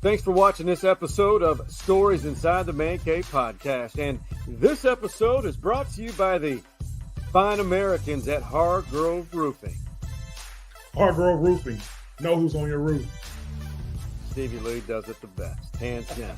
Thanks for watching this episode of Stories Inside the Man Cave podcast. And this episode is brought to you by the fine Americans at Hargrove Roofing. Hargrove Roofing. Know who's on your roof. Stevie Lee does it the best, hands down.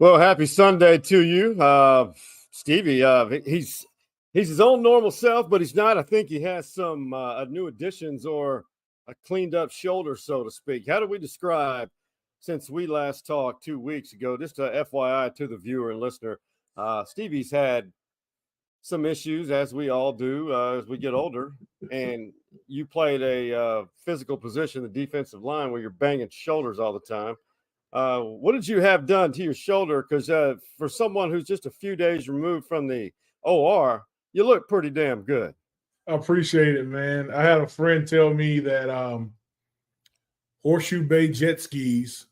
Well, happy Sunday to you. Stevie, he's his own normal self, but he's not. I think he has some new additions or a cleaned up shoulder, so to speak. How do we describe, since we last talked 2 weeks ago, just a FYI to the viewer and listener, Stevie's had some issues, as we all do as we get older, and you played a physical position, the defensive line, where you're banging shoulders all the time. What did you have done to your shoulder? Because for someone who's just a few days removed from the OR, you look pretty damn good. I appreciate it, man. I had a friend tell me that Horseshoe Bay jet skis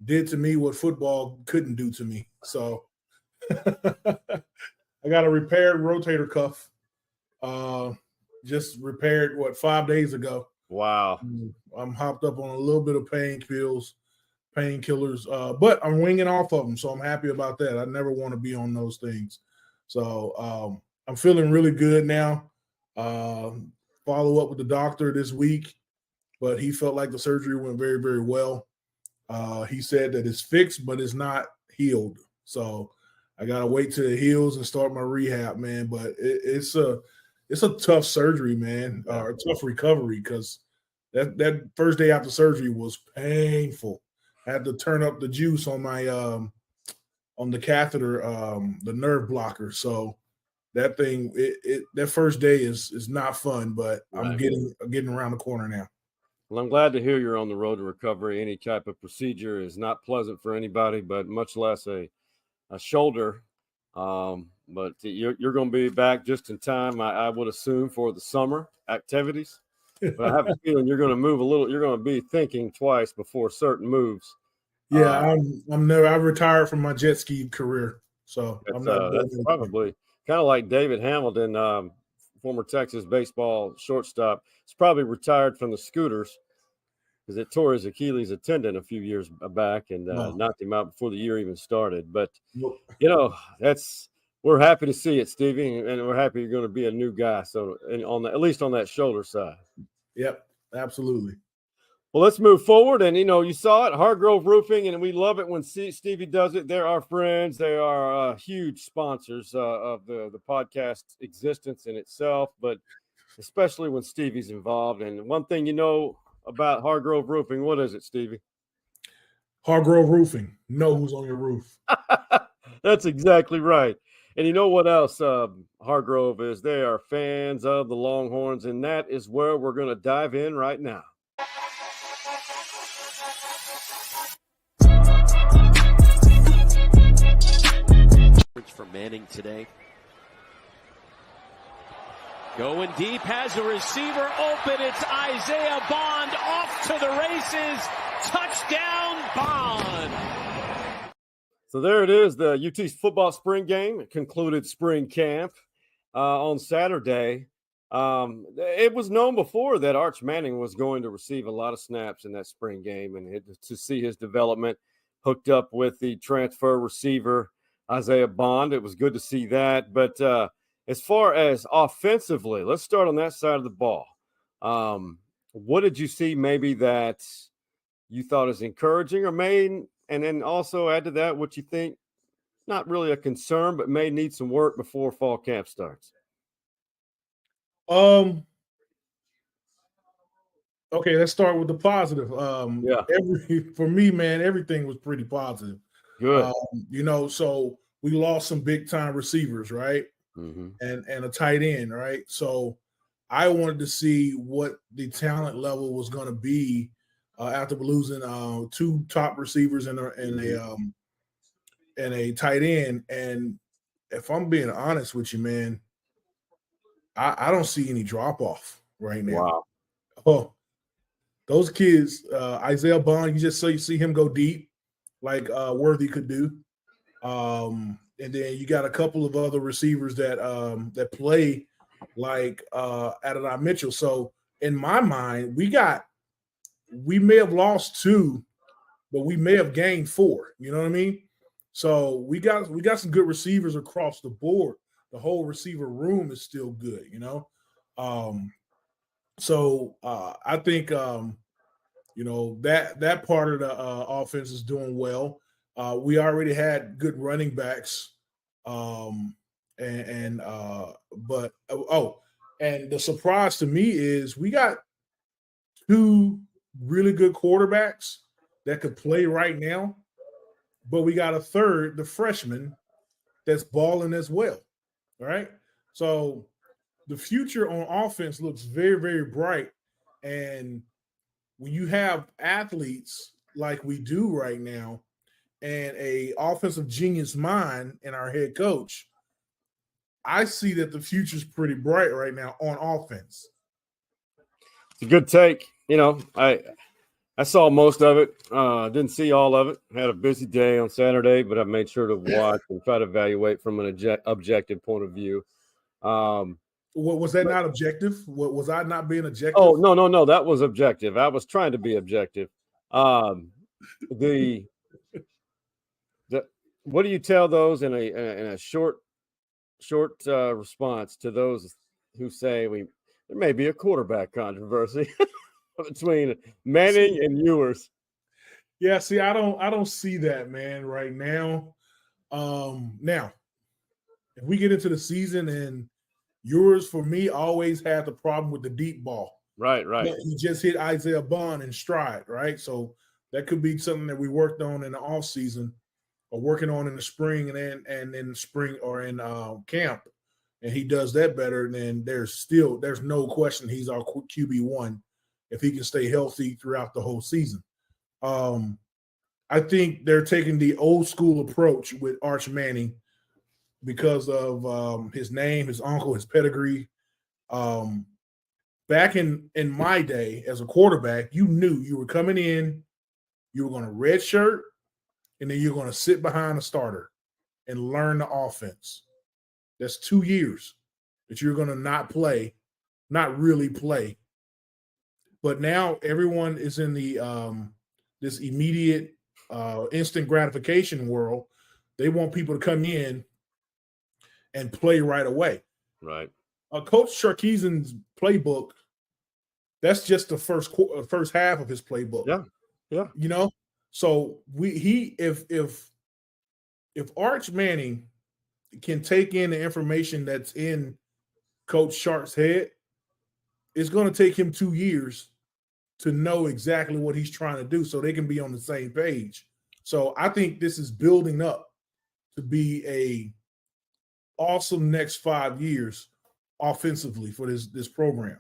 did to me what football couldn't do to me. So I got a repaired rotator cuff. Just repaired, 5 days ago. Wow. I'm hopped up on a little bit of painkillers, but I'm winging off of them, so I'm happy about that. I never want to be on those things. So I'm feeling really good now. Follow up with the doctor this week, but he felt like the surgery went very, very well. He said that it's fixed, but it's not healed. So I got to wait till it heals and start my rehab, man. But it's a tough surgery, man, or a tough recovery, because that first day after surgery was painful. I had to turn up the juice on my on the catheter, the nerve blocker. So that thing, that first day is not fun, but right. I'm getting around the corner now. Well, I'm glad to hear you're on the road to recovery. Any type of procedure is not pleasant for anybody, but much less a shoulder. But you're going to be back just in time, I would assume, for the summer activities. But I have a feeling you're going to move a little. You're going to be thinking twice before certain moves. Yeah, I've retired from my jet ski career, so that's probably kind of like David Hamilton, former Texas baseball shortstop. He's probably retired from the scooters because it tore his Achilles tendon a few years back and knocked him out before the year even started. But we're happy to see it, Stevie, and we're happy you're going to be a new guy. So, at least on that shoulder side. Yep, absolutely. Well, let's move forward. And, you saw it, Hargrove Roofing, and we love it when Stevie does it. They're our friends. They are huge sponsors of the podcast existence in itself, but especially when Stevie's involved. And one thing about Hargrove Roofing, what is it, Stevie? Hargrove Roofing. Know who's on your roof. That's exactly right. And you know what else Hargrove is? They are fans of the Longhorns, and that is where we're going to dive in right now. For Manning today. Going deep, has a receiver open. It's Isaiah Bond off to the races. Touchdown, Bond. So there it is, the UT football spring game. It concluded spring camp on Saturday. It was known before that Arch Manning was going to receive a lot of snaps in that spring game, and to see his development hooked up with the transfer receiver, Isaiah Bond, it was good to see that. But as far as offensively, let's start on that side of the ball. What did you see maybe that you thought is encouraging or made, and then also add to that what you think not really a concern, but may need some work before fall camp starts? Okay, let's start with the positive. For me, man, everything was pretty positive. Good. So we lost some big time receivers, right? Mm-hmm. And a tight end, right? So I wanted to see what the talent level was going to be after losing two top receivers and a tight end. And if I'm being honest with you, man, I don't see any drop off right now. Wow. Oh, those kids, Isaiah Bond, you see him go deep like Worthy could do. And then you got a couple of other receivers that play like Adonai Mitchell. So in my mind, we may have lost 2, but we may have gained 4. You know what I mean? So we got some good receivers across the board. The whole receiver room is still good, you know. So I think that part of the offense is doing well. We already had good running backs, and the surprise to me is we got 2 really good quarterbacks that could play right now, but we got a third, the freshman, that's balling as well. All right, so the future on offense looks very, very bright, and when you have athletes like we do right now and a offensive genius mind in our head coach, I see that the future's pretty bright right now on offense. It's a good take. You know, I saw most of it. Didn't see all of it. Had a busy day on Saturday, but I made sure to watch and try to evaluate from an objective point of view. Was that not objective? Was I not being objective? Oh, no. That was objective. I was trying to be objective. What do you tell those in a short response to those who say there may be a quarterback controversy between Manning and Ewers? Yeah, see, I don't see that, man, right now. Now, if we get into the season and Ewers, for me, always had the problem with the deep ball. Right. But he just hit Isaiah Bond in stride, right? So that could be something that we worked on in the offseason or working on in the spring and in spring or in camp. And he does that better, then there's no question he's our QB1 if he can stay healthy throughout the whole season. I think they're taking the old school approach with Arch Manning because of his name, his uncle, his pedigree. Back in my day as a quarterback, you knew you were coming in, you were going to redshirt, and then you're going to sit behind a starter and learn the offense. That's 2 years that you're going to not really play. But now everyone is in the this immediate instant gratification world. They want people to come in and play right away. Right. Coach Sarkisian's playbook, that's just the first half of his playbook. Yeah. You know, so if Arch Manning can take in the information that's in Coach Shark's head, it's going to take him 2 years to know exactly what he's trying to do so they can be on the same page. So I think this is building up to be a awesome next 5 years offensively for this program.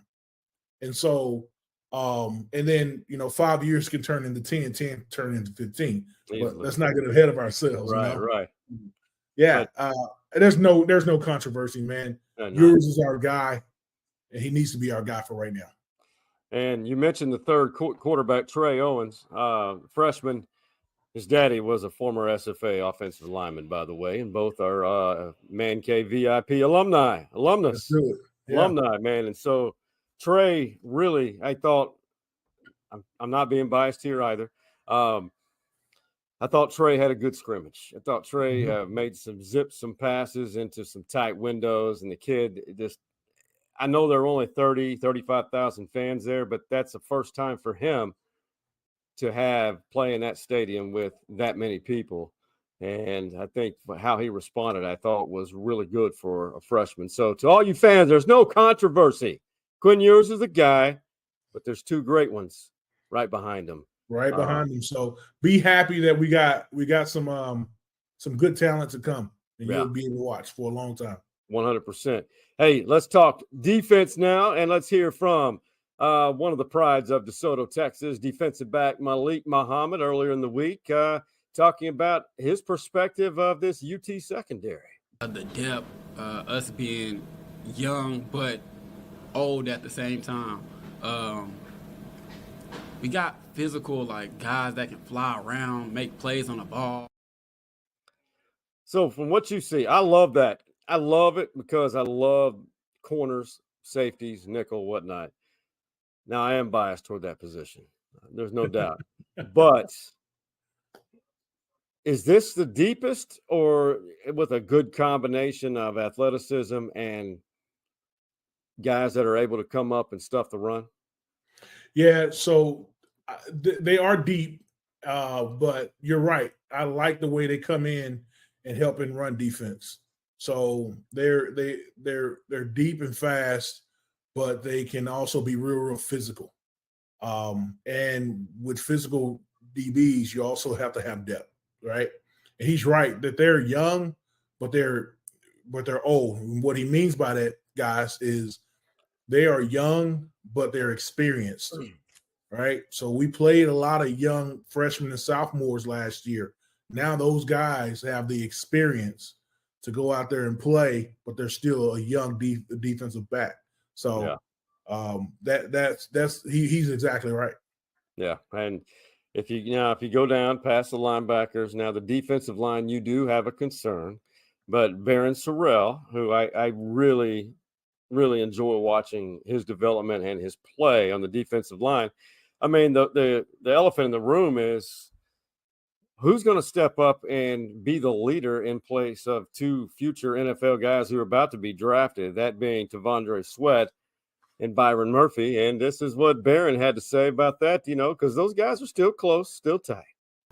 And so and then 5 years can turn into 10 turn into 15. But let's not get ahead of ourselves. Right. Yeah. There's no controversy, man. Ewers is our guy, and he needs to be our guy for right now. And you mentioned the third quarterback, Trey Owens, freshman. His daddy was a former SFA offensive lineman, by the way, and both are Man Cave VIP alumnus, man. And so Trey really, I thought, I'm not being biased here either. I thought Trey had a good scrimmage. I thought Trey made some passes into some tight windows, and the kid just, I know there are only 35,000 fans there, but that's the first time for him to play in that stadium with that many people. And I think how he responded, I thought was really good for a freshman. So to all you fans, there's no controversy. Quinn Ewers is the guy, but there's 2 great ones right behind him. Right behind him. So be happy that we got some good talent to come, and you'll be able to watch for a long time. 100%. Hey, let's talk defense now, and let's hear from one of the prides of DeSoto, Texas, defensive back Malik Muhammad earlier in the week, talking about his perspective of this UT secondary. The depth, us being young but old at the same time. We got physical, like guys that can fly around, make plays on the ball. So from what you see, I love that. I love it because I love corners, safeties, nickel, whatnot. Now, I am biased toward that position. There's no doubt. But is this the deepest, or with a good combination of athleticism and guys that are able to come up and stuff the run? Yeah, so they are deep, but you're right. I like the way they come in and help in run defense. So they're deep and fast, but they can also be real physical. And with physical DBs, you also have to have depth, right? And he's right that they're young, but they're old. And what he means by that, guys, is they are young, but they're experienced, right? So we played a lot of young freshmen and sophomores last year. Now those guys have the experience to go out there and play, but they're still a young defensive back. So he's exactly right. Yeah, and if you go down past the linebackers, now the defensive line, you do have a concern, but Baron Sorrell, who I really enjoy watching his development and his play on the defensive line. I mean, the elephant in the room is who's going to step up and be the leader in place of two future NFL guys who are about to be drafted, that being Tavondre Sweat and Byron Murphy. And this is what Barron had to say about that, because those guys are still close, still tight.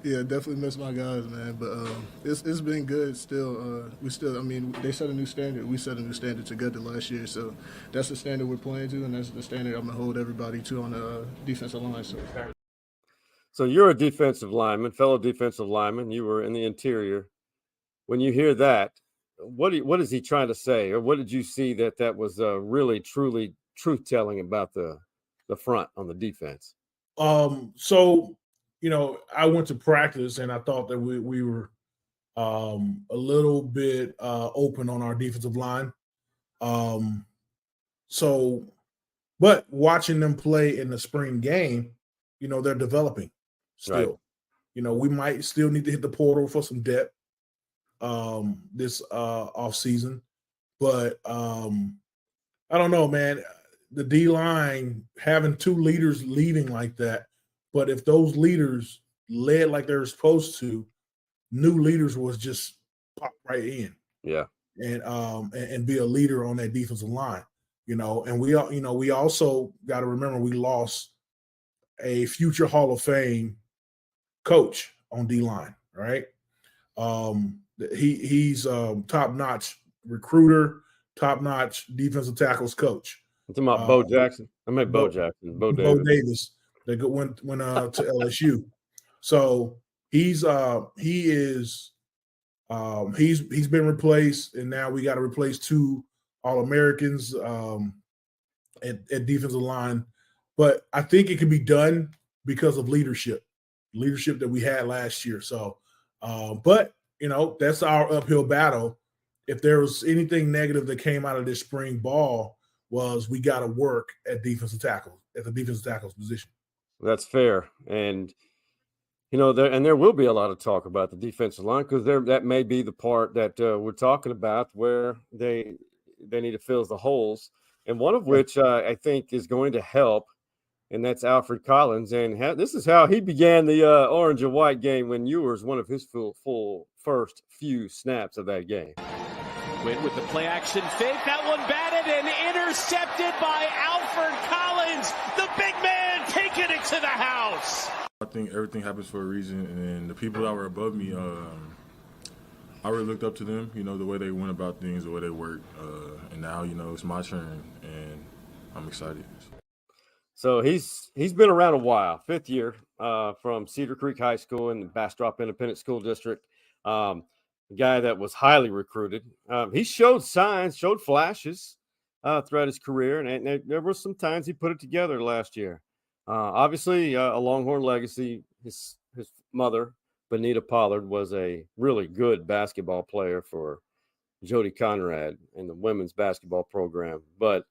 Yeah, definitely miss my guys, man. But it's been good still. They set a new standard. We set a new standard together last year. So that's the standard we're playing to, and that's the standard I'm going to hold everybody to on the defensive line. So you're a defensive lineman, fellow defensive lineman. You were in the interior. When you hear that, what is he trying to say? Or what did you see that was really, truly truth-telling about the front on the defense? So, I went to practice and I thought that we were a little bit open on our defensive line. But watching them play in the spring game, they're developing still. Right. We might still need to hit the portal for some depth this off season. But I don't know, man. The D-line having two leaders leading like that, but if those leaders led like they're supposed to, new leaders was just pop right in. Yeah. And be a leader on that defensive line, and we also got to remember we lost a future Hall of Fame coach on D-line, right? He's top-notch recruiter, top-notch defensive tackles coach. I'm talking about Bo Jackson. I meant Bo Jackson. Bo Davis. They went to LSU. So he's been replaced, and now we got to replace two All-Americans at defensive line. But I think it can be done because of leadership that we had last year. So, but that's our uphill battle. If there was anything negative that came out of this spring ball, was we got to work at the defensive tackles position. That's fair. And, there will be a lot of talk about the defensive line because that may be the part that we're talking about where they need to fill the holes. And one of which I think is going to help, and that's Alfred Collins. And this is how he began the orange and white game when Ewers, one of his full first few snaps of that game. Win with the play action fake. That one batted and intercepted by Alfred Collins. The big man taking it to the house. I think everything happens for a reason, and the people that were above me, I really looked up to them, the way they went about things, the way they worked. And now, it's my turn, and I'm excited. So he's been around a while, fifth year from Cedar Creek High School in the Bastrop Independent School District. a guy that was highly recruited. He showed signs, showed flashes throughout his career, and there were some times he put it together last year. Obviously, a Longhorn legacy. His mother, Benita Pollard, was a really good basketball player for Jody Conrad and the women's basketball program. But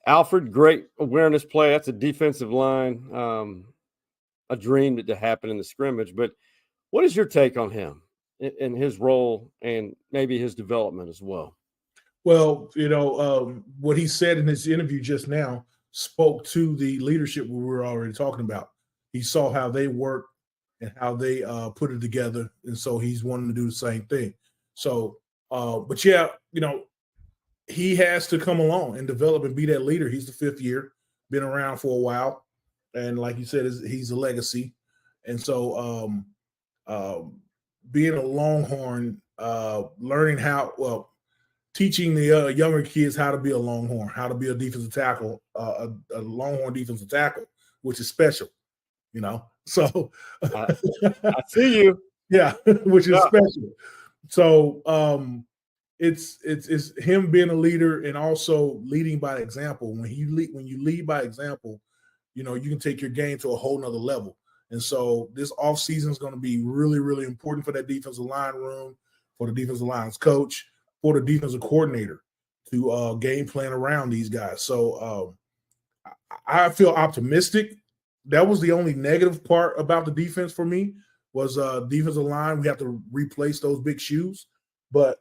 Alfred, great awareness play. That's a defensive line, a dream to happen in the scrimmage. But what is your take on him and his role and maybe his development as well? Well, what he said in his interview just now spoke to the leadership we were already talking about. He saw how they work and how they put it together, and so he's wanting to do the same thing. So, but yeah, he has to come along and develop and be that leader. He's the 5th year, been around for a while, and like you said, he's a legacy. And so, being a Longhorn, learning teaching the younger kids how to be a Longhorn, how to be a defensive tackle, a Longhorn defensive tackle, which is special, So I see you. Yeah, which is special. So it's him being a leader and also leading by example. When you lead by example, you can take your game to a whole nother level. And so this offseason is going to be really, really important for that defensive line room, for the defensive line's coach, for the defensive coordinator to game plan around these guys. So I feel optimistic. That was the only negative part about the defense for me was defensive line. We have to replace those big shoes. But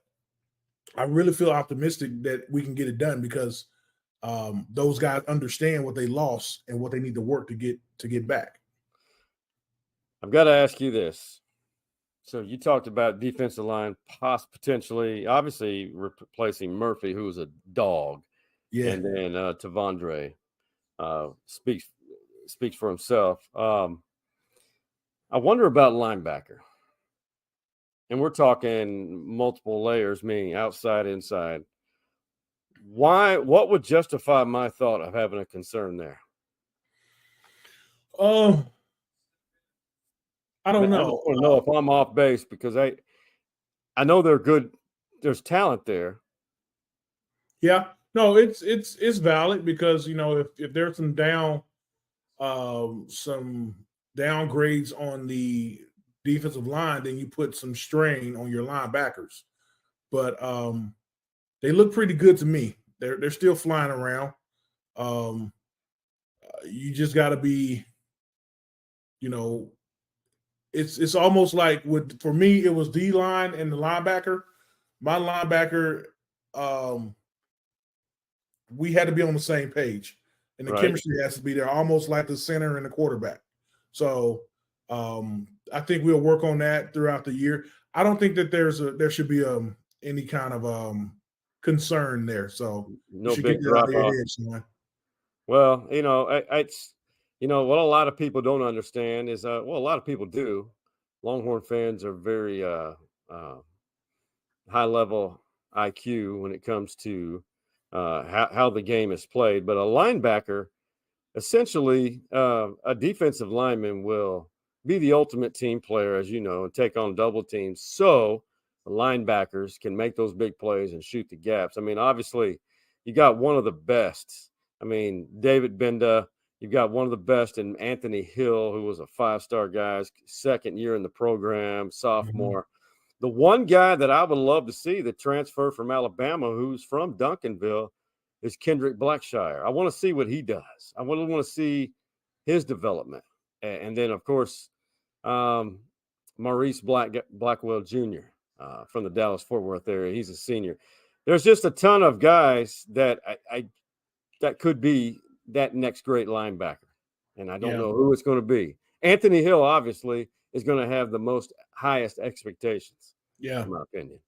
I really feel optimistic that we can get it done because those guys understand what they lost and what they need to work to get back. I've got to ask you this. So you talked about defensive line potentially, obviously replacing Murphy, who was a dog. Yeah. And then Tavondre speaks for himself. I wonder about linebacker. And we're talking multiple layers, meaning outside, inside. What would justify my thought of having a concern there? I don't know. I don't know if I'm off base because I know they're good. There's talent there. Yeah, no, it's valid because if there's some downgrades on the defensive line, then you put some strain on your linebackers. But they look pretty good to me. They're still flying around. You just got to be, It's almost like for me, it was D-line and the linebacker. My linebacker, we had to be on the same page. And the chemistry has to be there, almost like the center and the quarterback. So I think we'll work on that throughout the year. I don't think that there should be any kind of concern there. So no big drop off. Well, it's what a lot of people don't understand is, a lot of people do. Longhorn fans are very high level IQ when it comes to how the game is played. But a linebacker, essentially, a defensive lineman will be the ultimate team player, as you know, and take on double teams. So the linebackers can make those big plays and shoot the gaps. I mean, obviously, you got one of the best. I mean, David Benda. You've got one of the best in Anthony Hill, who was a 5-star guy, second year in the program, sophomore. Mm-hmm. The one guy that I would love to see that transfer from Alabama, who's from Duncanville, is Kendrick Blackshire. I want to see what he does. I want to see his development. And then, of course, Maurice Blackwell Jr. From the Dallas-Fort Worth area. He's a senior. There's just a ton of guys that that could be that next great linebacker. And I don't know who it's going to be. Anthony Hill, obviously, is going to have the highest expectations. Yeah. In my opinion.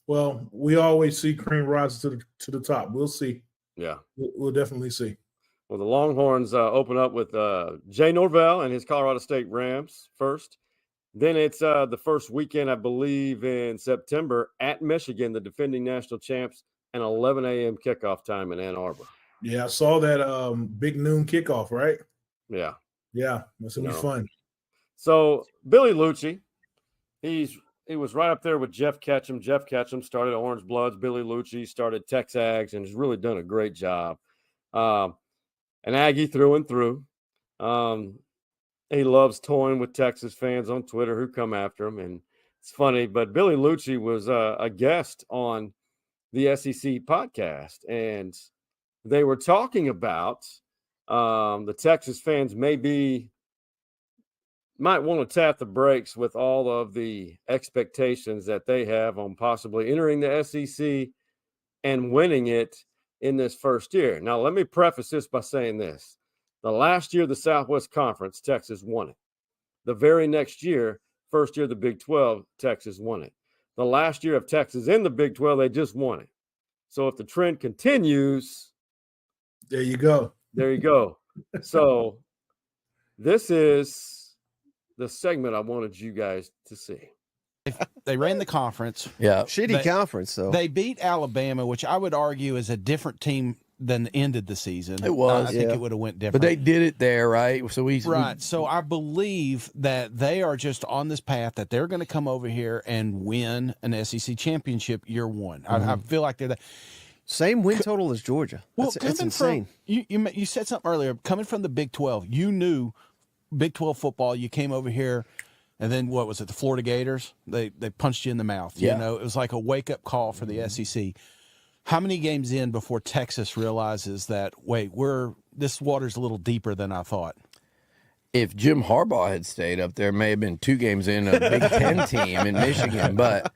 Well, we always see cream rise to the top. We'll see. Yeah. We'll definitely see. Well, the Longhorns open up with Jay Norvell and his Colorado State Rams first. Then it's the first weekend, I believe, in September at Michigan, the defending national champs, and 11 a.m. kickoff time in Ann Arbor. Yeah, I saw that big noon kickoff, right? Yeah. Yeah, that's going to be fun. So Billy Lucci, he's he was right up there with Jeff Ketchum. Jeff Ketchum started Orange Bloods. Billy Lucci started Tex Aggies and has really done a great job. An Aggie through and through. He loves toying with Texas fans on Twitter who come after him, and it's funny. But Billy Lucci was a guest on the SEC podcast, and they were talking about the Texas fans might want to tap the brakes with all of the expectations that they have on possibly entering the SEC and winning it in this first year. Now, let me preface this by saying this. The last year of the Southwest Conference, Texas won it. The very next year, first year of the Big 12, Texas won it. The last year of Texas in the Big 12, they just won it. So if the trend continues, there you go. There you go. So this is the segment I wanted you guys to see. They ran the conference. Yeah. Shitty conference, though. They beat Alabama, which I would argue is a different team than ended the season. It was. I think it would have went different. But they did it there, right? So So I believe that they are just on this path that they're going to come over here and win an SEC championship year one. Mm-hmm. I feel like they're that. Same win total as Georgia. Well, That's insane. You said something earlier. Coming from the Big 12, you knew Big 12 football. You came over here, and then what was it? The Florida Gators. They punched you in the mouth. Yeah. You know, it was like a wake up call for the SEC. How many games in before Texas realizes that this water's a little deeper than I thought? If Jim Harbaugh had stayed up there, it may have been 2 games in a Big Ten team in Michigan, but.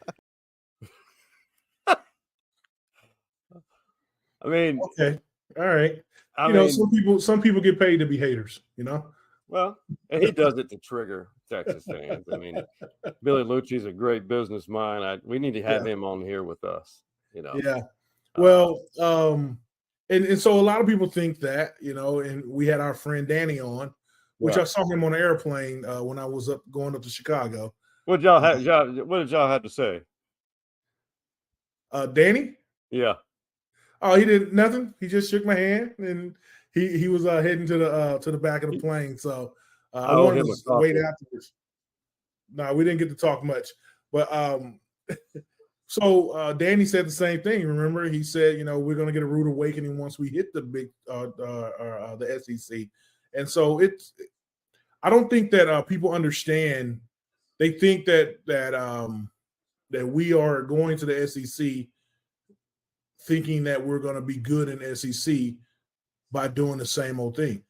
I mean, okay, all right. I you mean, know, some people get paid to be haters. You know. Well, and he does it to trigger Texas fans. I mean, Billy Lucci's a great business mind. We need to have him on here with us. You know. Yeah. Well, and so a lot of people think that, you know, and we had our friend Danny on, which I saw him on an airplane when I was going up to Chicago. What did y'all have to say? Danny? Yeah. Oh, he did nothing. He just shook my hand, and he was heading to the back of the plane. So I wanted to wait afterwards. No, we didn't get to talk much, but so Danny said the same thing. Remember, he said, you know, we're going to get a rude awakening once we hit the big the SEC, and so I don't think that people understand. They think that we are going to the SEC thinking that we're going to be good in SEC by doing the same old thing.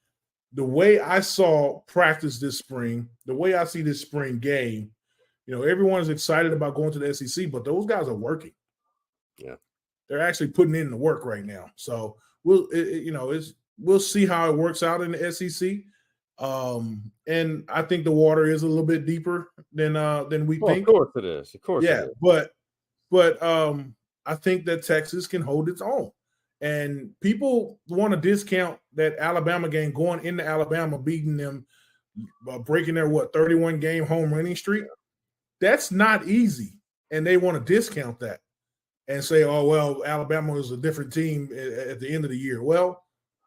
The way I saw practice this spring, the way I see this spring game, you know, everyone's excited about going to the SEC, but those guys are working. Yeah, they're actually putting in the work right now. So we'll see how it works out in the SEC. And I think the water is a little bit deeper than we think. Of course it is. Of course, yeah. It is. But I think that Texas can hold its own. And people want to discount that Alabama game, going into Alabama, beating them, breaking their 31-game home winning streak. That's not easy. And they want to discount that and say, oh, well, Alabama was a different team at the end of the year. Well,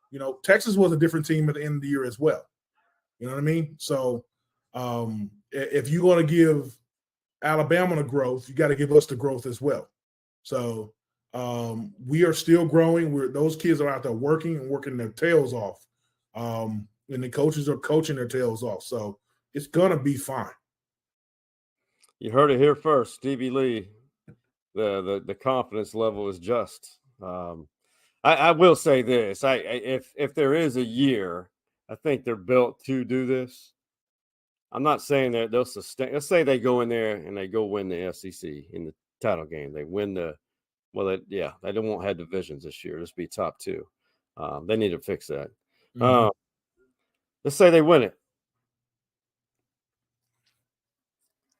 you know, Texas was a different team at the end of the year as well. You know what I mean? So if you're going to give Alabama the growth, you got to give us the growth as well. So we are still growing. Those kids are out there working their tails off. And the coaches are coaching their tails off. So it's going to be fine. You heard it here first. Stevie Lee, the confidence level is just. I will say this. If there is a year, I think they're built to do this. I'm not saying that they'll sustain. Let's say they go in there and they go win the SEC in the title game. They win they won't have divisions this year. Just be top 2. They need to fix that. Mm-hmm. Let's say they win it.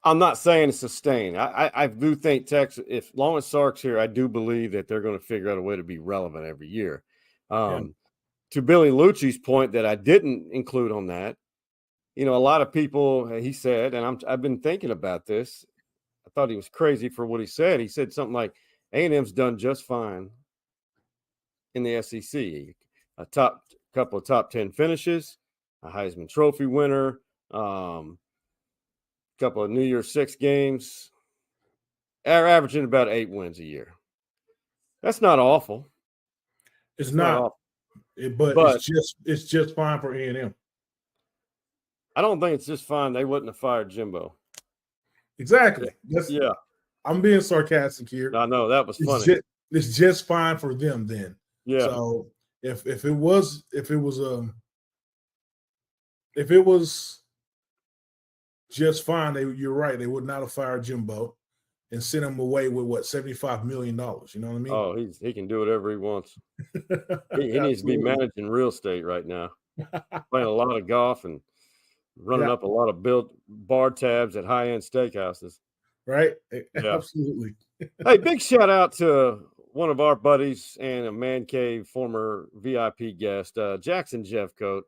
I'm not saying it's sustain. I do think Texas, if long as Sark's here, I do believe that they're going to figure out a way to be relevant every year. To Billy Lucci's point that I didn't include on that, you know, a lot of people, he said, and I've been thinking about this. I thought he was crazy for what he said. He said something like A&M's done just fine in the SEC. A couple of top 10 finishes, a Heisman Trophy winner, couple of New Year's Six games. averaging about 8 wins a year. That's not awful. It's not awful. But it's just fine for A&M. I don't think it's just fine. They wouldn't have fired Jimbo. Exactly. Yeah. I'm being sarcastic here. I know that was funny. It's just fine for them then. Yeah. So if it was just fine, you're right. They would not have fired Jimbo and sent him away with what, $75 million. You know what I mean? Oh, he can do whatever he wants. He needs to be managing real estate right now. Playing a lot of golf and running up a lot of built bar tabs at high-end steakhouses. Right? Yeah. Absolutely. Hey, big shout out to one of our buddies and a Man Cave former VIP guest, Jackson Jeffcoat.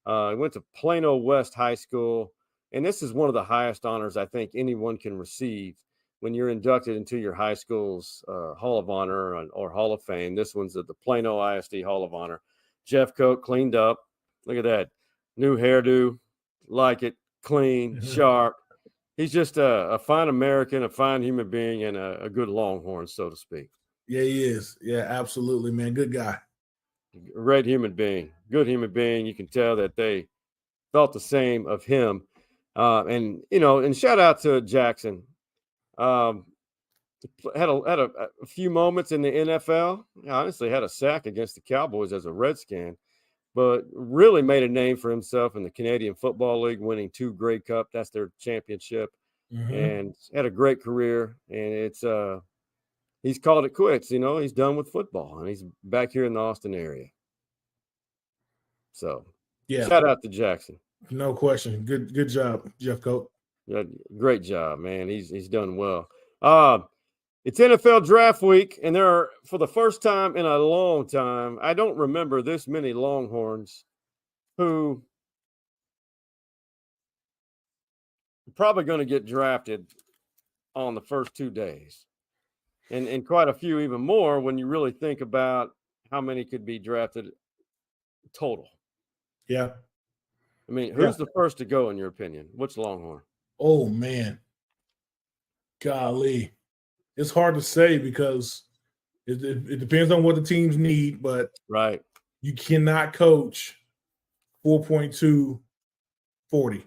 He went to Plano West High School, and this is one of the highest honors I think anyone can receive when you're inducted into your high school's Hall of Honor or Hall of Fame. This one's at the Plano ISD Hall of Honor. Jeffcoat cleaned up. Look at that. New hairdo. Like it. Clean, sharp. He's just a fine American, a fine human being, and a good Longhorn, so to speak. Yeah, he is. Yeah, absolutely, man. Good guy. Great human being. Good human being. You can tell that they thought the same of him. And shout out to Jackson. Had a few moments in the NFL. Honestly, had a sack against the Cowboys as a Redskin, but really made a name for himself in the Canadian Football League, winning 2 Grey Cup. That's their championship, and had a great career. And it's he's called it quits. He's done with football, and he's back here in the Austin area. So, yeah, shout out to Jackson. No question. Good job, Jeffcoat. Yeah, great job, man. He's done well. It's NFL draft week, and there are, for the first time in a long time, I don't remember this many Longhorns who are probably going to get drafted on the first 2 days. And quite a few even more when you really think about how many could be drafted total. Yeah. I mean, who's the first to go in your opinion? Which Longhorn? Oh, man. Golly. It's hard to say because it depends on what the teams need, but right, you cannot coach 4.2 40,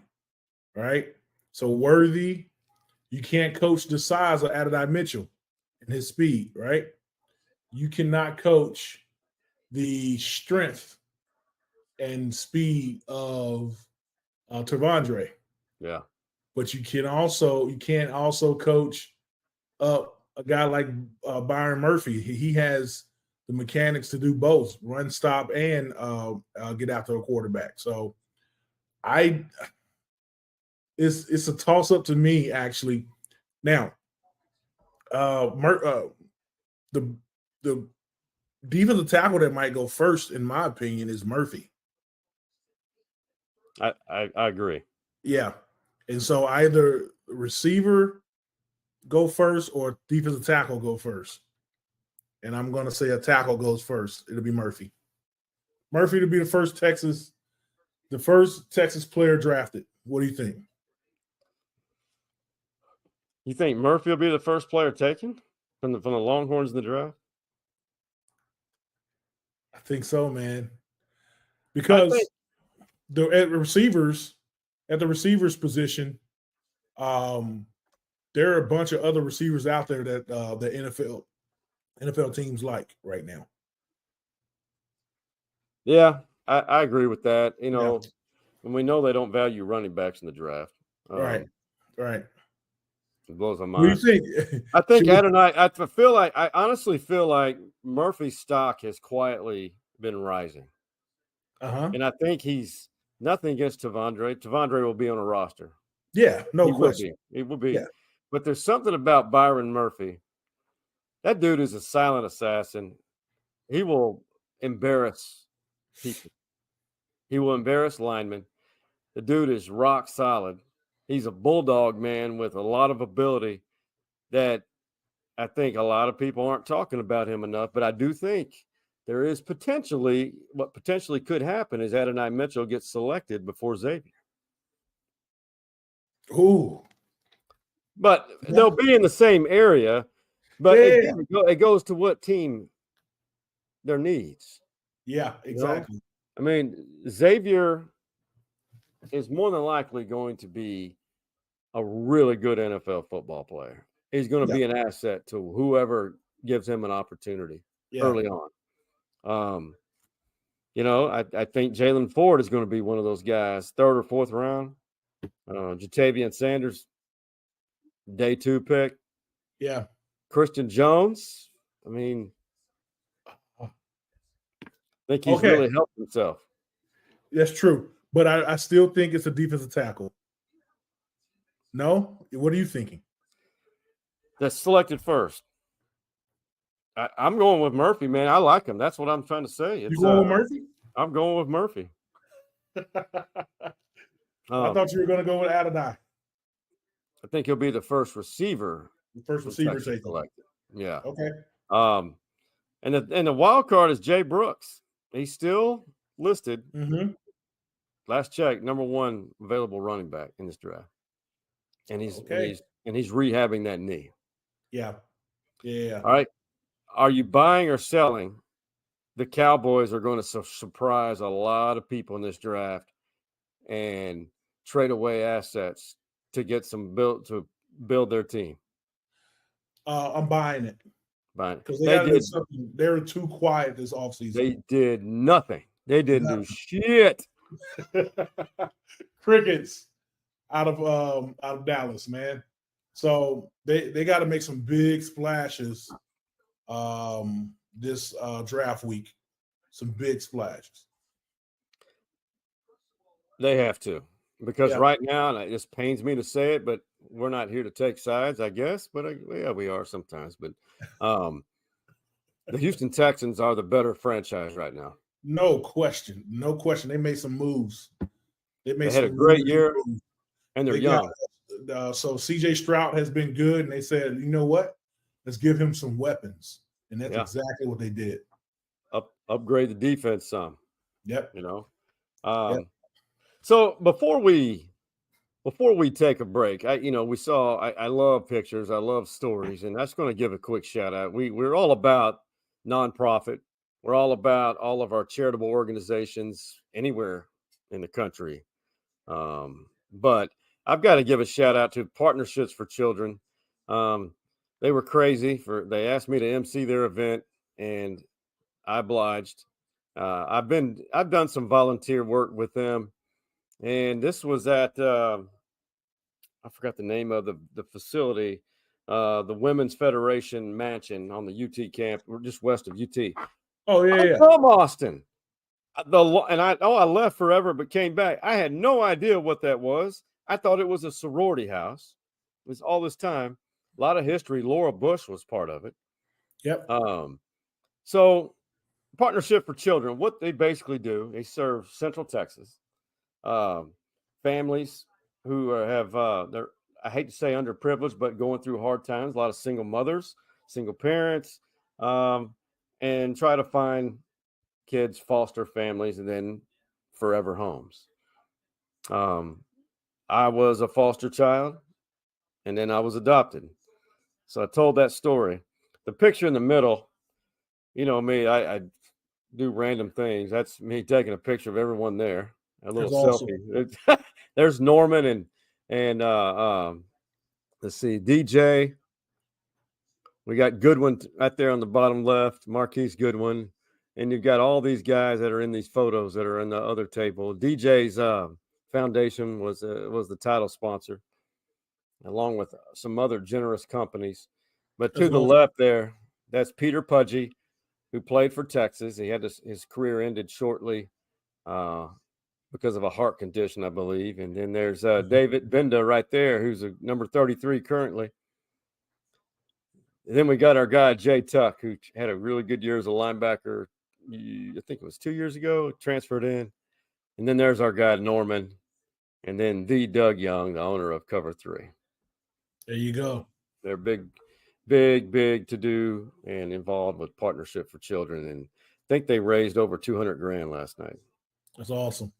right? So Worthy, you can't coach the size of Adonai Mitchell and his speed, right? You cannot coach the strength and speed of Tavondre. Yeah. But you can't also coach up a guy like Byron Murphy. He has the mechanics to do both, run, stop, and get after a quarterback. So it's a toss up to me actually. Now, the defensive tackle that might go first, in my opinion, is Murphy. I agree. Yeah, and so either receiver go first or defensive tackle go first. And I'm going to say a tackle goes first. It'll be Murphy. Murphy to be the first Texas player drafted. What do you think? You think Murphy will be the first player taken from the Longhorns in the draft? I think so, man. Because at the receivers position, there are a bunch of other receivers out there that the NFL teams like right now. Yeah, I agree with that. And we know they don't value running backs in the draft. Right. It blows my What mind. do you think? I think I honestly feel like Murphy's stock has quietly been rising. And I think he's nothing against Tavondre. Tavondre will be on a roster. Yeah, no question. He will be. Yeah. But there's something about Byron Murphy. That dude is a silent assassin. He will embarrass people. He will embarrass linemen. The dude is rock solid. He's a bulldog, man, with a lot of ability that I think a lot of people aren't talking about him enough. But I do think there is what potentially could happen is Adonai Mitchell gets selected before Xavier. Ooh. but they'll be in the same area. But Yeah. it goes to what team their needs. Yeah, exactly. I mean, Xavier is more than likely going to be a really good NFL football player. He's going to be an asset to whoever gives him an opportunity early on. I think Jalen Ford is going to be one of those guys, 3rd or 4th round. Jatavian Sanders, day 2 pick. Yeah. Christian Jones. I mean, I think he's really helped himself. That's true. But I still think it's a defensive tackle. No? What are you thinking? That's selected first. I'm going with Murphy, man. I like him. That's what I'm trying to say. You going with Murphy? I'm going with Murphy. I thought you were going to go with Adonai. I think he'll be the first receiver. The first receiver taken. Selected. Yeah. Okay. And the wild card is Jay Brooks. He's still listed. Mm-hmm. Last check, number 1 available running back in this draft. And he's rehabbing that knee. Yeah. Yeah. All right. Are you buying or selling? The Cowboys are going to surprise a lot of people in this draft and trade away assets to get some build their team. I'm buying it. Because they were too quiet this offseason. They did nothing. They didn't do shit. Crickets out of Dallas, man. So they got to make some big splashes this draft week. Some big splashes. They have to, because right now, and it just pains me to say it, but we're not here to take sides, I guess. But we are sometimes. But the Houston Texans are the better franchise right now. No question. No question. They made some moves. They had a great year, and they're young. So C.J. Stroud has been good, and they said, you know what? Let's give him some weapons. And that's exactly what they did. Upgrade the defense some. Yep. So before we take a break, I love pictures, I love stories, and that's going to give a quick shout out. We're all about nonprofit. We're all about all of our charitable organizations anywhere in the country. But I've got to give a shout out to Partnerships for Children. They were crazy. They asked me to MC their event, and I obliged. I've done some volunteer work with them, and this was at I forgot the name of the facility, the Women's Federation Mansion on the UT camp, just west of UT. Oh yeah, I'm from Austin. I left forever, but came back. I had no idea what that was. I thought it was a sorority house. It was all this time. A lot of history. Laura Bush was part of it. Yep. So Partnership for Children, what they basically do, they serve Central Texas families who have they're, I hate to say underprivileged, but going through hard times. A lot of single mothers, single parents, and try to find kids, foster families, and then forever homes. I was a foster child, and then I was adopted. So I told that story. The picture in the middle, you know me, I do random things. That's me taking a picture of everyone there. A little selfie. Awesome. There's Norman and let's see, DJ. We got Goodwin right there on the bottom left, Marquise Goodwin. And you've got all these guys that are in these photos that are in the other table. DJ's foundation was the title sponsor, along with some other generous companies. But to the left there, that's Peter Pudgy, who played for Texas. He had his career ended shortly because of a heart condition, I believe. And then there's David Benda right there, who's a number 33 currently. And then we got our guy, Jay Tuck, who had a really good year as a linebacker. I think it was 2 years ago, transferred in. And then there's our guy, Norman. And then the Doug Young, the owner of Cover 3. There you go. They're big to do and involved with Partnership for Children. And I think they raised over $200,000 last night. That's awesome.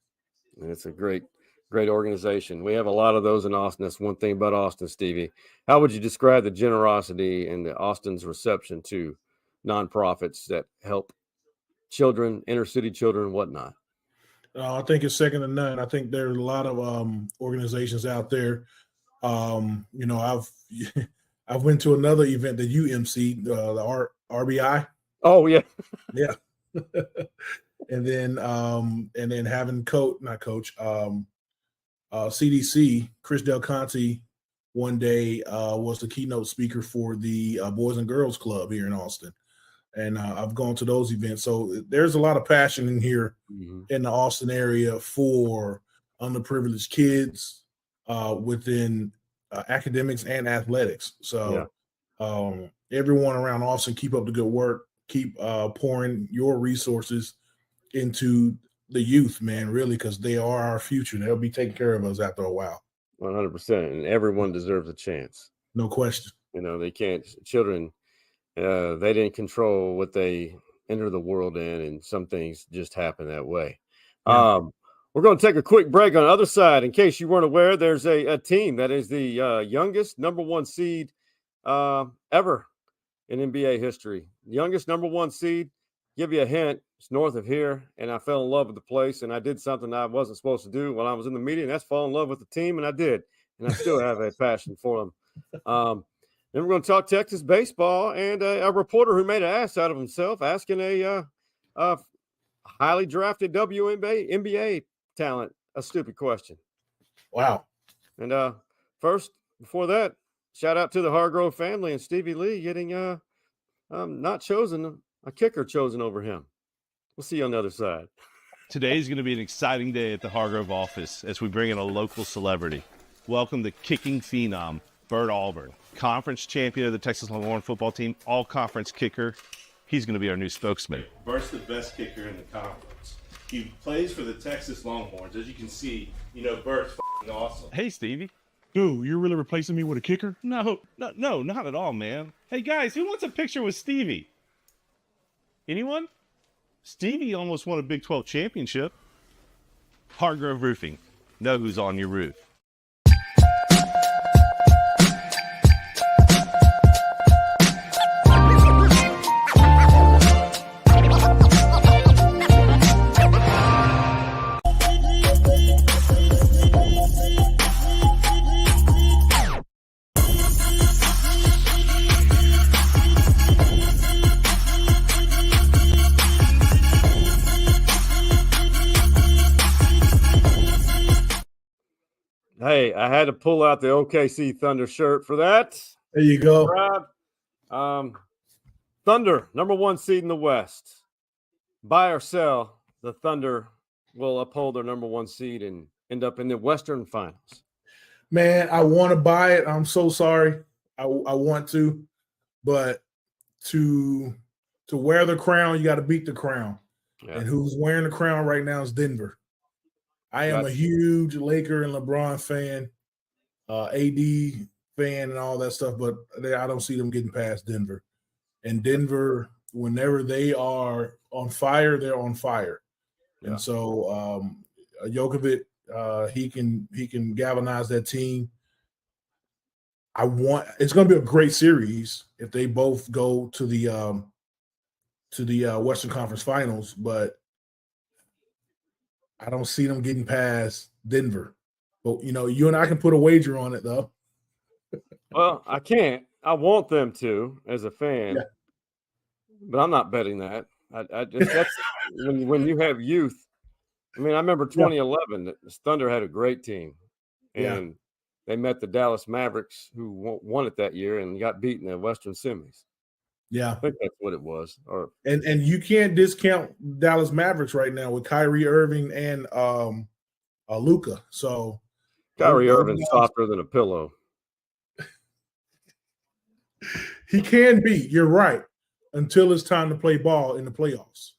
And it's a great Great organization. We have a lot of those in Austin. That's one thing about Austin, Stevie. How would you describe the generosity and the Austin's reception to nonprofits that help children, inner city children, and whatnot? I think it's second to none. I think there are a lot of organizations out there. I've I've went to another event that you emceed, the RBI. Oh yeah, yeah. and then having CDC Chris Del Conte one day was the keynote speaker for the Boys and Girls Club here in Austin. And I've gone to those events. So there's a lot of passion in here in the Austin area for underprivileged kids within academics and athletics. So everyone around Austin, keep up the good work. Keep pouring your resources into the youth, man, really, because they are our future. They'll be taking care of us after a while. 100%. And everyone deserves a chance. No question. They can't, children, they didn't control what they enter the world in, and some things just happen that way. Yeah. We're going to take a quick break. On the other side, in case you weren't aware, there's a team that is the youngest number 1 seed ever in NBA history. Youngest number 1 seed. Give you a hint, it's north of here, and I fell in love with the place, and I did something I wasn't supposed to do when I was in the media, and that's fall in love with the team, and I did, and I still have a passion for them. Then we're going to talk Texas baseball and a reporter who made an ass out of himself asking a highly drafted WNBA talent a stupid question. Wow. And first, before that, shout out to the Hargrove family and Stevie Lee getting not chosen, a kicker chosen over him. We'll see you on the other side. Today's going to be an exciting day at the Hargrove office as we bring in a local celebrity. Welcome the kicking phenom, Bert Auburn, conference champion of the Texas Longhorn football team, all-conference kicker. He's going to be our new spokesman. Bert's the best kicker in the conference. He plays for the Texas Longhorns. As you can see, Bert's f***ing awesome. Hey, Stevie. Dude, you're really replacing me with a kicker? No, not at all, man. Hey, guys, who wants a picture with Stevie? Anyone? Stevie almost won a Big 12 championship. Hargrove Roofing. Know who's on your roof. Hey, I had to pull out the OKC Thunder shirt for that. There you go. Thunder, number 1 seed in the West. Buy or sell, the Thunder will uphold their number 1 seed and end up in the Western Finals. Man, I want to buy it. I'm so sorry. I want to, but to wear the crown, you got to beat the crown. Yeah. And who's wearing the crown right now is Denver. I am a huge Laker and LeBron fan, AD fan and all that stuff, but I don't see them getting past Denver. And Denver, whenever they are on fire, they're on fire. Yeah. And so Jokovic, he can galvanize that team. It's going to be a great series if they both go to the Western Conference Finals, but I don't see them getting past Denver. But, you and I can put a wager on it, though. Well, I can't. I want them to as a fan, but I'm not betting that. I just that's when you have youth. I mean, I remember 2011. The Thunder had a great team, and they met the Dallas Mavericks, who won it that year and got beaten in the Western Semis. Yeah, I think that's what it was. And you can't discount Dallas Mavericks right now with Kyrie Irving and Luka. So Kyrie Irving's softer than a pillow. He can be. You're right. Until it's time to play ball in the playoffs.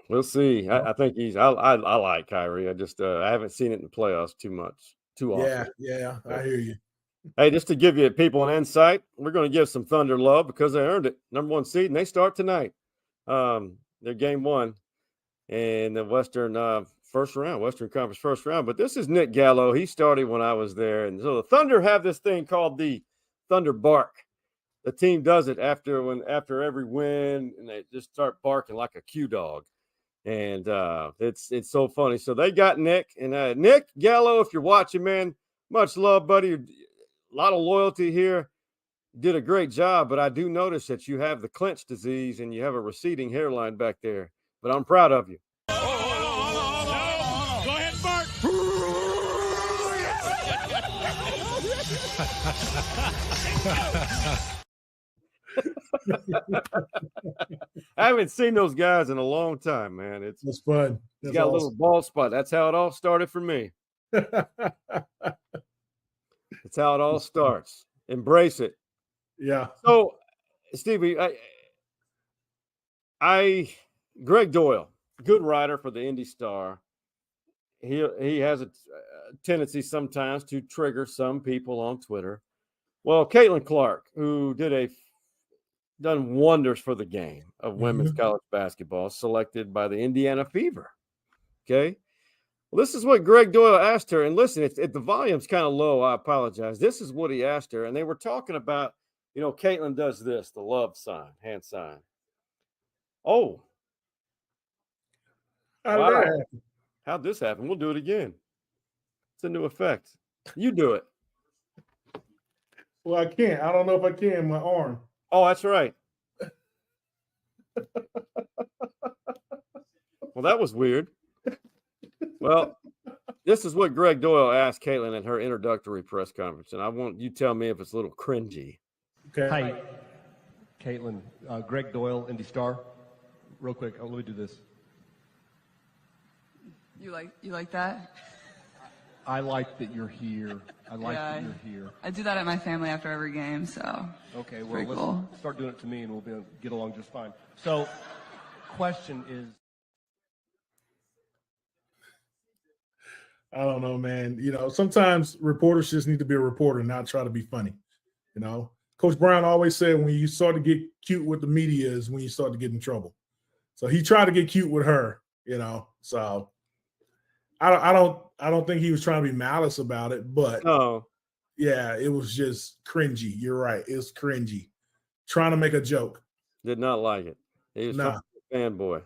We'll see. I think I like Kyrie. I just I haven't seen it in the playoffs too often. Yeah, I hear you. Hey, just to give you people an insight, we're going to give some Thunder love because they earned it. Number 1 seed, and they start tonight. They're game 1 in the Western first round, Western Conference first round. But this is Nick Gallo. He started when I was there. And so the Thunder have this thing called the Thunder Bark. The team does it after every win, and they just start barking like a Q dog. And it's so funny. So they got Nick. And Nick Gallo, if you're watching, man, much love, buddy. A lot of loyalty here. Did a great job, but I do notice that you have the clench disease and you have a receding hairline back there. But I'm proud of you. Go ahead, Bart. I haven't seen those guys in a long time, man. It's fun. He's got a little bald spot. That's how it all started for me. That's how it all starts. Embrace it. Yeah. So, Stevie, Greg Doyle, good writer for the Indy Star. He has a tendency sometimes to trigger some people on Twitter. Well, Caitlin Clark, who done wonders for the game of women's college basketball, selected by the Indiana Fever. Okay. Well, this is what Greg Doyle asked her. And listen, if the volume's kind of low, I apologize. This is what he asked her. And they were talking about, Caitlin does this, the love sign, hand sign. Oh. How'd this happen? We'll do it again. It's a new effect. You do it. Well, I can't. I don't know if I can. My arm. Oh, that's right. Well, that was weird. Well, this is what Greg Doyle asked Caitlin at her introductory press conference, and I want you to tell me if it's a little cringy. Okay. Hi, Caitlin. Greg Doyle, Indy Star. Real quick, let me do this. You like that? I like that you're here. I like that you're here. I do that at my family after every game, so. Okay, well, let's start doing it to me, and we'll get along just fine. So, question is. I don't know, man. Sometimes reporters just need to be a reporter, not try to be funny. Coach Brown always said when you start to get cute with the media is when you start to get in trouble. So he tried to get cute with her, So I don't think he was trying to be malice about it, but yeah, it was just cringy. You're right. It's cringy. Trying to make a joke. Did not like it. He was a fanboy.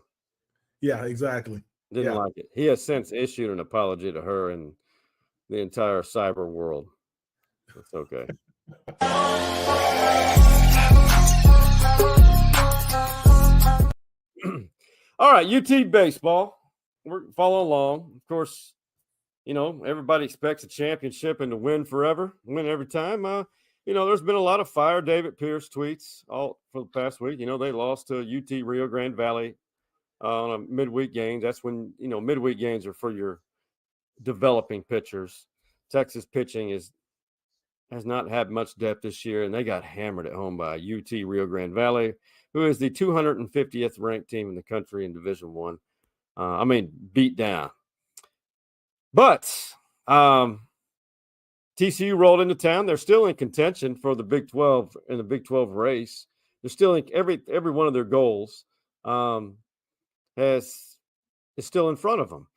Yeah, exactly. Didn't like it. He has since issued an apology to her and the entire cyber world. It's okay. All right, UT baseball. We're following along. Of course, everybody expects a championship and to win forever, win every time. There's been a lot of fire. David Pierce tweets all for the past week. They lost to UT Rio Grande Valley on a midweek game. That's when, midweek games are for your developing pitchers. Texas pitching has not had much depth this year, and they got hammered at home by UT Rio Grande Valley, who is the 250th ranked team in the country in Division I. Beat down. But TCU rolled into town. They're still in contention for the Big 12 in the Big 12 race. They're still in every one of their goals is still in front of them.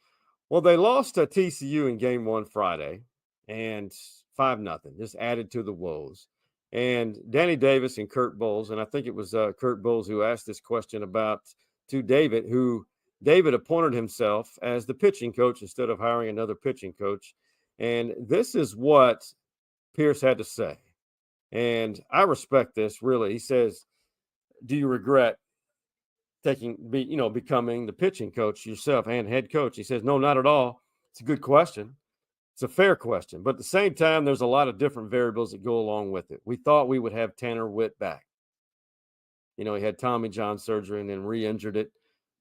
Well, they lost to TCU in game 1 Friday, and 5-0, just added to the woes. And Danny Davis and Kurt Bowles, and I think it was Kurt Bowles who asked this question to David, who David appointed himself as the pitching coach instead of hiring another pitching coach. And this is what Pierce had to say. And I respect this, really. He says, do you regret becoming the pitching coach yourself and head coach? He says, no, not at all. It's a good question. It's a fair question. But at the same time, there's a lot of different variables that go along with it. We thought we would have Tanner Witt back. He had Tommy John surgery and then re-injured it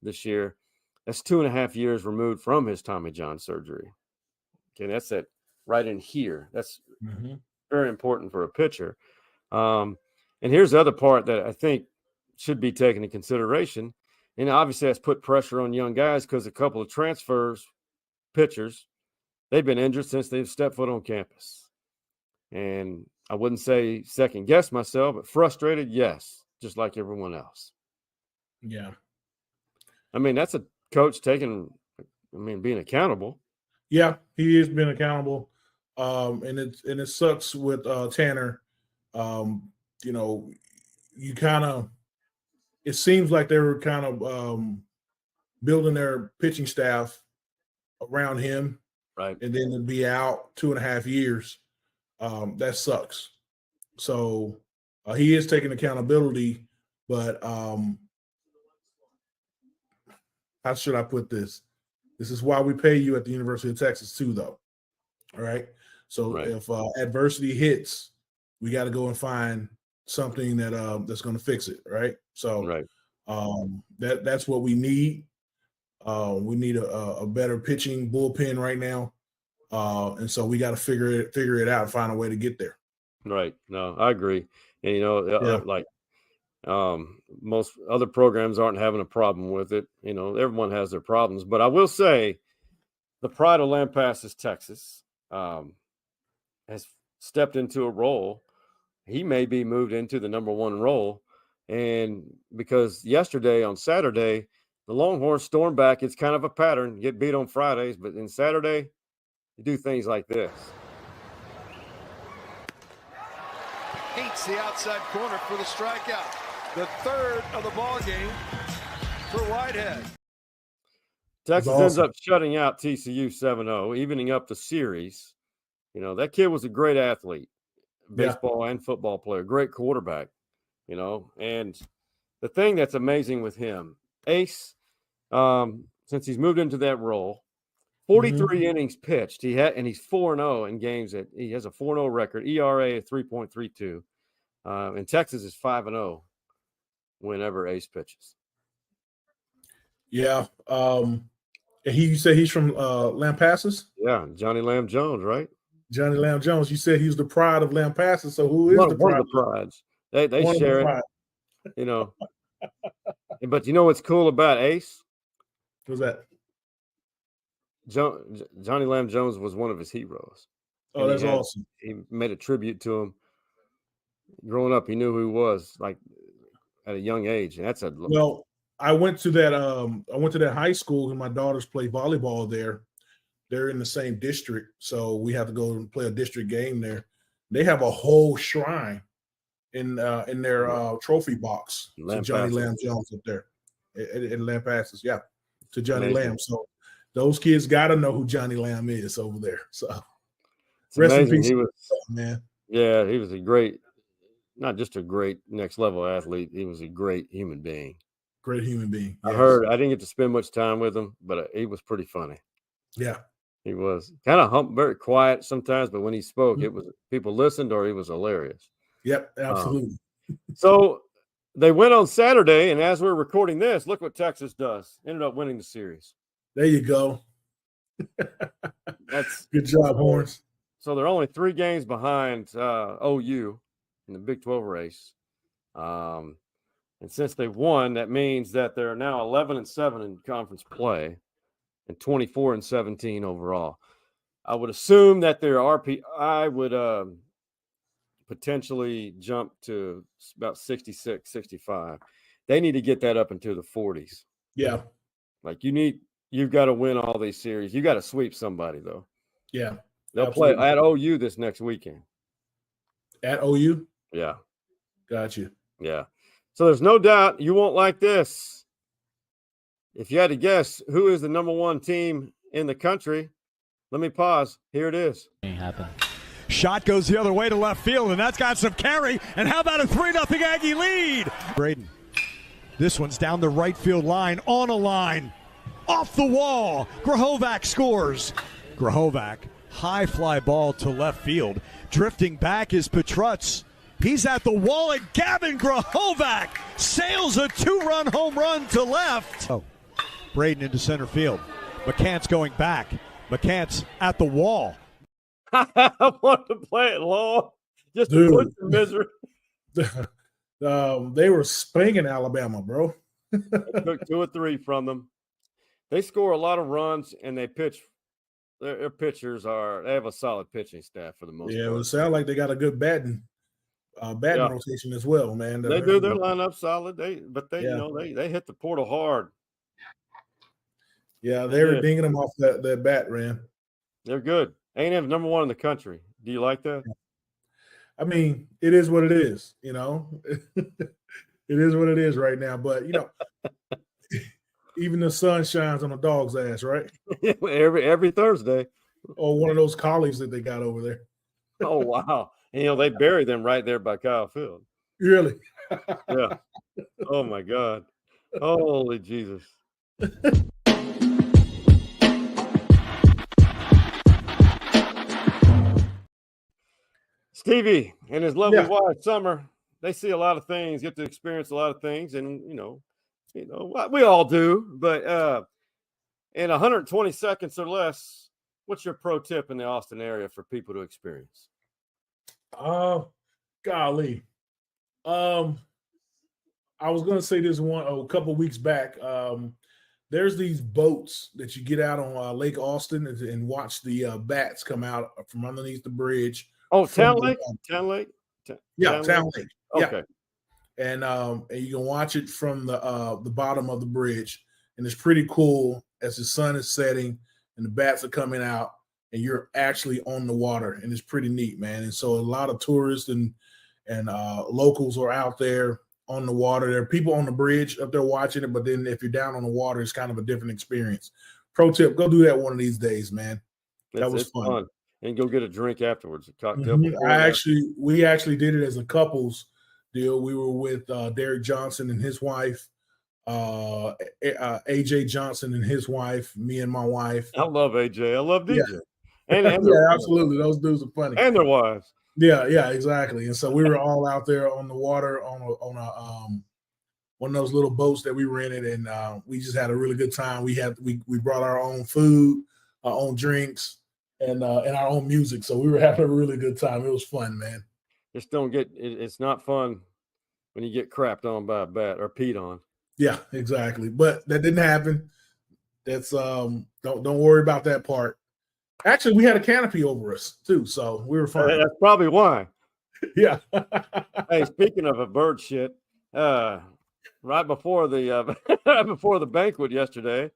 this year. That's 2.5 years removed from his Tommy John surgery. Okay, that's it right in here. That's very important for a pitcher. And here's the other part that I think should be taken into consideration. And obviously that's put pressure on young guys because a couple of pitchers, they've been injured since they've stepped foot on campus. And I wouldn't say second guess myself, but frustrated, yes, just like everyone else. Yeah. That's a coach taking I mean, being accountable. Yeah, he has been accountable. And it sucks with Tanner. You know, it seems like they were kind of building their pitching staff around him, right? And then to be out 2.5 years, that sucks. So he is taking accountability, but how should I put this? This is why we pay you at the University of Texas too, though. All right. So if adversity hits, we got to go and find something that's going to fix it, right? So that's what we need. We need a better pitching bullpen right now, and so we got to figure it out and find a way to get there. Right. No, I agree. And most other programs aren't having a problem with it. You know, everyone has their problems, but I will say, the pride of Lampasas, Texas, has stepped into a role. He may be moved into the number one role. And because on Saturday, the Longhorns storm back. It's kind of a pattern. Get beat on Fridays, but in Saturday, you do things like this. Eats the outside corner for the strikeout. The third of the ball game for Whitehead. Texas ends up shutting out TCU 7-0, evening up the series. You know, that kid was a great athlete, baseball and football player, great quarterback, you know. And the thing that's amazing with him, Ace, since he's moved into that role, 43 innings pitched. He's 4-0 in games that he has a 4-0 record, ERA of 3.32. And Texas is 5-0 whenever Ace pitches. Yeah. You said he's from Lampasas? Yeah, Johnny Lamb Jones, right? Johnny Lamb Jones. You said he's the pride of Lampasas. So who is the pride? One of the prides. They share it. You know. But you know what's cool about Ace? Who's that? Johnny Lamb Jones was one of his heroes. Oh, that's awesome. He made a tribute to him. Growing up, he knew who he was, like at a young age. And I went to that high school and my daughters play volleyball there. They're in the same district, so we have to go and play a district game there. They have a whole shrine in their trophy box to Johnny Lamb Jones up there in Lampasas. Yeah, to Johnny Lamb. So those kids got to know who Johnny Lamb is over there. So rest in peace, man. Yeah, he was a great, not just a great next level athlete. He was a great human being. Great human being. Yes. I didn't get to spend much time with him, but he was pretty funny. Yeah. He was kind of very quiet sometimes, but when he spoke, it was people listened or he was hilarious. Yep, absolutely. So they went on Saturday, and as we're recording this, look what Texas does. Ended up winning the series. There you go. That's good job, Horns. So they're only 3 games behind OU in the Big 12 race. And since they won, that means that they're now 11-7 in conference play and 24-17 overall. I would assume that their RPI would potentially jump to about 66, 65. They need to get that up into the 40s. Yeah. Like you've got to win all these series. You got to sweep somebody though. Yeah. They'll play at OU this next weekend. At OU? Yeah. Got you. Yeah. So there's no doubt you won't like this. If you had to guess who is the number 1 team in the country, let me pause. Here it is. Ain't happen. Shot goes the other way to left field, and that's got some carry. And how about a 3-0 Aggie lead? Braden. This one's down the right field line, on a line, off the wall. Grahovac scores. Grahovac, high fly ball to left field. Drifting back is Petrutz. He's at the wall, and Gavin Grahovac sails a 2-run home run to left. Oh, Braden into center field. McCants going back. McCants at the wall. I want to play it long just to put some misery. They were spanking Alabama, bro. They took 2 or 3 from them. They score a lot of runs, and they pitch. Their pitchers they have a solid pitching staff for the most part. Yeah, it would sound like they got a good batting rotation as well, man. They do their lineup solid. They hit the portal hard. Yeah, they were dinging them off that bat, man. They're good. A&M's #1 in the country. Do you like that? I mean, it is what it is, you know. It is what it is right now. But, you know, even the sun shines on a dog's ass, right? every Thursday. Or one of those collies that they got over there. Oh, wow. And, you know, they bury them right there by Kyle Field. Really? Yeah. Oh, my God. Holy Jesus. Stevie and his lovely wife, Summer, they see a lot of things, get to experience a lot of things, and, you know, we all do. But in 120 seconds or less, what's your pro tip in the Austin area for people to experience? Golly. I was going to say this a couple weeks back. There's these boats that you get out on Lake Austin and watch the bats come out from underneath the bridge. Oh, Town Lake? Town Lake? Town Lake. Okay. Yeah. And you can watch it from the bottom of the bridge. And it's pretty cool as the sun is setting and the bats are coming out and you're actually on the water. And it's pretty neat, man. And so a lot of tourists and locals are out there on the water. There are people on the bridge up there watching it, but then if you're down on the water, it's kind of a different experience. Pro tip, go do that one of these days, man. That was fun. And go get a drink afterwards, a cocktail. We actually did it as a couples deal. We were with Derek Johnson and his wife, AJ Johnson and his wife, me and my wife. I love AJ. I love DJ. Yeah. And yeah, absolutely. Those dudes are funny. And their wives. Yeah, exactly. And so we were all out there on the water on one of those little boats that we rented, and we just had a really good time. We brought our own food, our own drinks, and our own music. So we were having a really good time. It was fun, man. Just don't get it's not fun when you get crapped on by a bat or peed on. Yeah, exactly. But that didn't happen. That's don't worry about that part. Actually, we had a canopy over us too, so we were fine. That's probably why. Yeah. Hey, speaking of a bird shit, right before the banquet yesterday,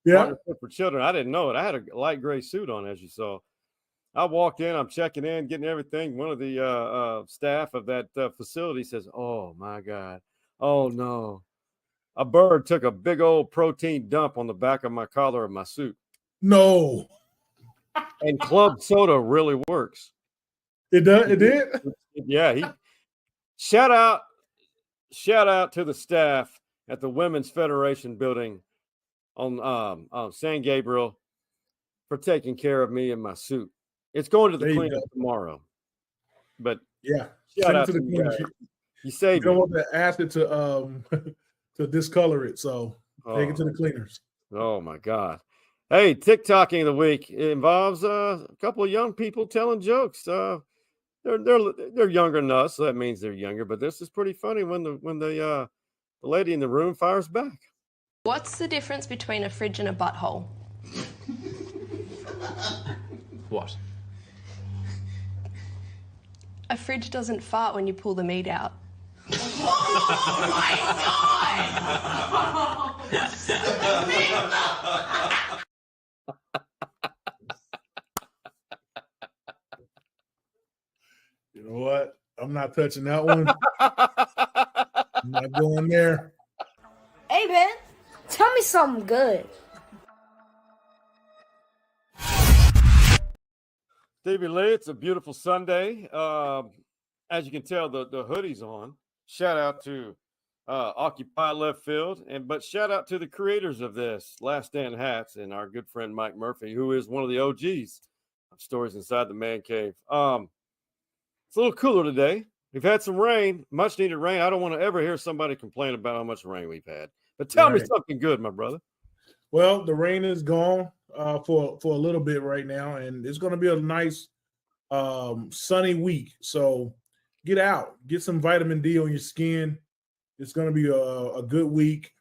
for children, I didn't know it. I had a light gray suit on, as you saw. I walked in, I'm checking in, getting everything. One of the staff of that facility says, "Oh my God, oh no, a bird took a big old protein dump on the back of my collar of my suit." No. And club soda really works. It does. It did. Yeah. Shout out to the staff at the Women's Federation building on San Gabriel for taking care of me and my suit. It's going to the cleanup tomorrow. But yeah, shout out to the cleaners. You saved me. me. You don't want the acid to discolor it, so take it to the cleaners. Oh my God. Hey, Tik Tokking of the week involves a couple of young people telling jokes. They're younger than us, so that means they're younger. But this is pretty funny when the lady in the room fires back. What's the difference between a fridge and a butthole? What? A fridge doesn't fart when you pull the meat out. Oh my God! You know what? I'm not touching that one. I'm not going there. Hey, man, tell me something good. Stevie Lee, it's a beautiful Sunday. As you can tell, the hoodie's on. Shout out to Occupy Left Field, but shout out to the creators of this, Last Stand Hats, and our good friend Mike Murphy, who is one of the OGs of Stories Inside the Man Cave. It's a little cooler today. We've had some rain, much needed rain. I don't want to ever hear somebody complain about how much rain we've had. But tell me something good, my brother. Well, the rain is gone for a little bit right now, and it's going to be a nice sunny week. So get out, get some vitamin D on your skin. It's going to be a good week.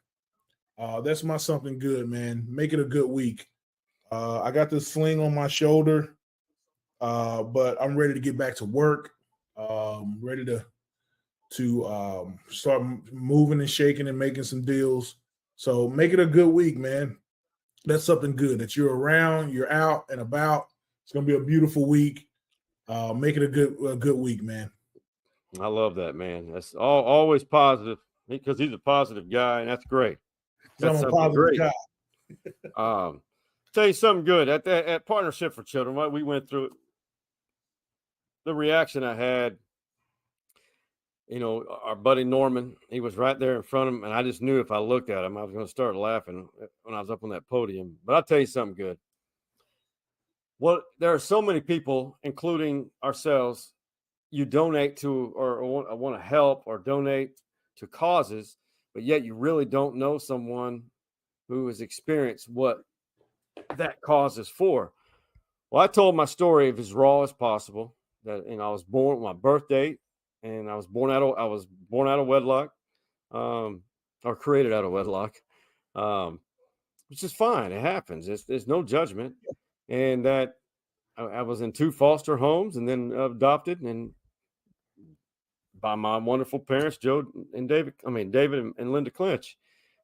That's my something good, man. Make it a good week. I got this sling on my shoulder, but I'm ready to get back to work. Ready to start moving and shaking and making some deals. So make it a good week, man. that's something good, that you're around, you're out and about. It's going to be a beautiful week. Make it a good week, man. I love that, man. That's always positive because he's a positive guy, and that's great. That's I'm a positive guy. Tell you something good at Partnership for Children. What we went through, the reaction I had. Our buddy Norman, he was right there in front of him, and I just knew if I looked at him, I was going to start laughing when I was up on that podium. But I'll tell you something good. Well, there are so many people, including ourselves, you donate to or want to help or donate to causes, but yet you really don't know someone who has experienced what that cause is for. Well, I told my story as raw as possible. That I was born on my birth date, and I was born out of wedlock, or created out of wedlock, which is fine. It happens. There's no judgment, and that I was in 2 foster homes and then adopted and by my wonderful parents, Joe and David. David and Linda Clinch,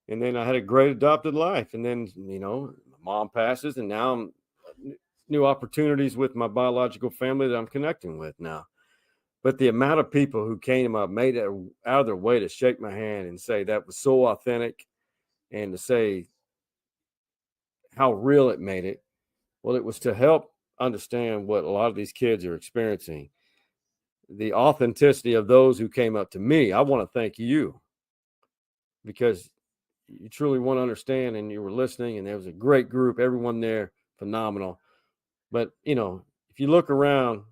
and then I had a great adopted life. And then my mom passes, and now I'm new opportunities with my biological family that I'm connecting with now. But the amount of people who came up, made it out of their way to shake my hand and say that was so authentic, and to say how real it made it. Well, it was to help understand what a lot of these kids are experiencing. The authenticity of those who came up to me. I want to thank you because you truly want to understand, and you were listening, and there was a great group, everyone there, phenomenal. But, if you look around,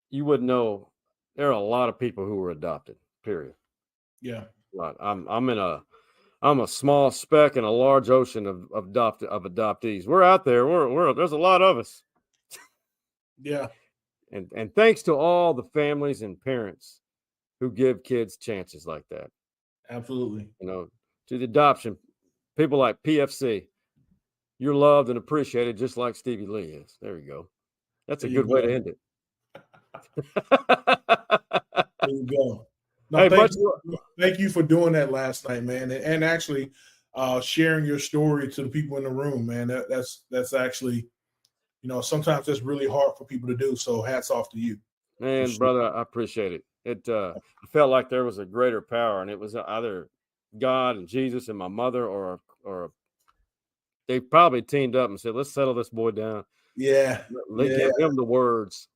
you would know there are a lot of people who were adopted, period. Yeah. I'm a small speck in a large ocean of adoptees. We're out there. There's a lot of us. Yeah. And thanks to all the families and parents who give kids chances like that. Absolutely. To the adoption, people like PFC, you're loved and appreciated just like Stevie Lee is. There you go. That's a good way to end it. There you go. No, Hey, thank you for doing that last night, man, and actually sharing your story to the people in the room, man. That's actually, sometimes that's really hard for people to do. So hats off to you. Man, brother, I appreciate it. I felt like there was a greater power, and it was either God and Jesus and my mother, or they probably teamed up and said, let's settle this boy down. Yeah. Give him the words.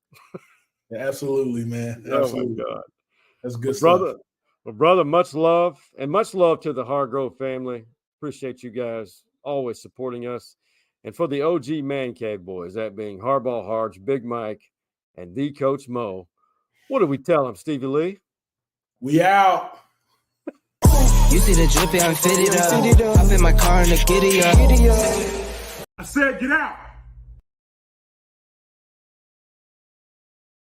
Yeah, absolutely, man. Oh, Absolutely. my God. That's good brother. stuff. Well, brother, much love to the Hargrove family. Appreciate you guys always supporting us. And for the OG Man Cave boys, that being Hardball Harge, Big Mike, and the Coach Mo, what do we tell them, Stevie Lee? We out. You see the drippy, I'm fitted up. Hop in my car and the giddy up. I said get out.